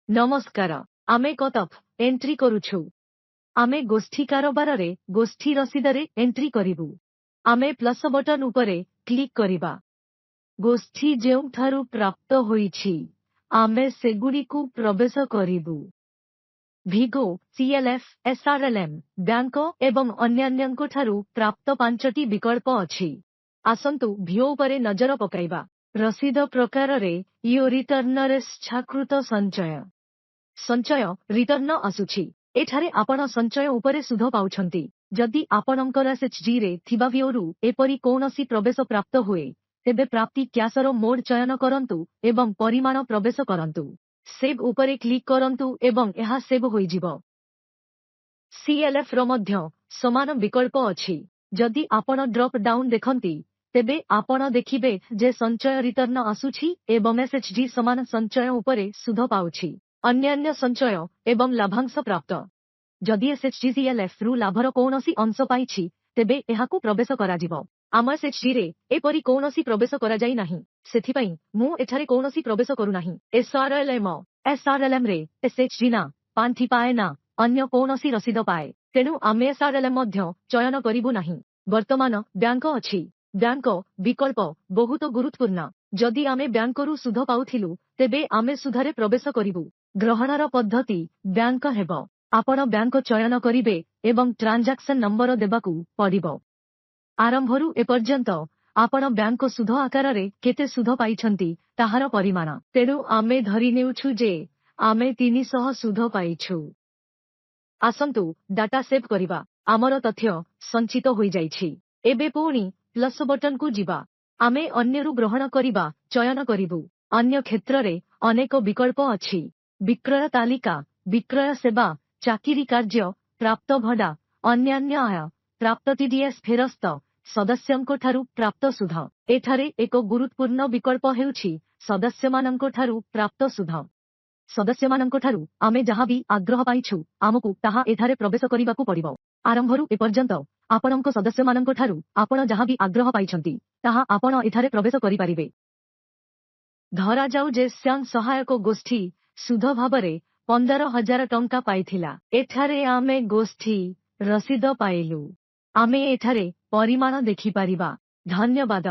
नमस्कार आमे कतफ एंट्री करूछु आमे गोष्ठी कारोबारे गोष्ठी रसीदरे एंट्री करिबु आमे प्लस बटन उपरे क्लिक करिबा गोष्ठी जेउठारु प्राप्त होईछि आमे सेगुडीकु प्रवेश करिबु भिगो सीएलएफ एसआरएलएम बैंक एवं अन्यान्यंको ठारु प्राप्त 5टी विकल्प अछि आसंतु भिओ उपरे नजर पकाइबा रसीद प्रकाररे इयो रिटर्नरे छाकृत संचय रिटर्न आसुछि एठारे आपण संचय उपरे सुध पाउछंती जदि आपणकर एसएचजी रे थिबा भिओरु एपरि कोनोसी प्रवेश प्राप्त हुए तेबे प्राप्ति क्यासर मोड चयन करंतु एवं परिमाण प्रवेश करंतु सेव उपरे क्लिक करंतु एवं एहा सेव होइजिवो सीएलएफ रो मध्य समान विकल्प अछि जदि आपण ड्रॉप डाउन देखंती तेबे आपण देखिबे जे संचय रिटर्न आसुछि एवं एसएचजी समान संचय उपरे सुध पाउछि अन्यान्य संचय एवं लाभांश प्राप्त जदि एसएचजीसीएलएफ रु लाभर कौनसी अंश पाइछि तेबे एहाकु प्रवेश कराजिवो आम एसएचजी रे एपरि कौनसी प्रवेश करा जाई नाही सेथिपई मु एठारे कौनसी प्रवेश करू नाही एसआरएलएम रे एसएचजी ना पांथि पाए ना अन्य कौनसी रसीद पाए तेणु आमे एसआरएलएम मध्य चयन करिबु नाही वर्तमान बैंक अछि बैंक विकल्प बहुत गुरुत्वपूर्ण जदि आमे बैंकरु सुध पाउथिलु तेबे आमे सुधरे प्रवेश करिबु ग्रहणर पद्धति बैंक हेबो आपण बैंक चयन करिबे एवं ट्रांजैक्शन नंबर देबाकू पड़िबो आरंभरु एपर्यंत आपण बैंक सुध आकाररे केते सुध पाइछंती ताहार परिमाण तेणु आमे धरि नेउछु जे आमे 300 सुध पाइछु आसंतु डाटा सेव करिबा आमर तथ्य संचित होई जाइछि एबे पुणी प्लस बटन को जिबा आमे अन्यरु ग्रहण करिबा चयन करिबु अन्य क्षेत्ररे अनेक विकल्प अछि विक्रय तालिका विक्रय सेवा चाकिरी कार्य प्राप्त भडा अन्यान्य आय प्राप्त टीडीएस फेरस्त सदस्यंको ठारु प्राप्त सुध एठारे एक गुरुत्वपूर्ण विकल्प हेउछि सदस्यमानंको ठारु प्राप्त सुध सदस्यमानंको ठारु आमे जहा भी आग्रह पाइछु आमकु ताहा एठारे प्रवेश करिबाकू पड़िबो आरंभरु एपर्यंत आपणंको सदस्यमानंको ठारु आपण जहा भी आग्रह पाइछंती ताहा आपण एठारे प्रवेश करि पारिबे धरा जाऊ जे श्याम सहायक गोष्ठी सुध भाबरे 15,000 टंका पाइथिला एठारे आमे गोष्ठी रसीद पाइलु आमे एठारे परिमाण देखि पारिबा धन्यवाद।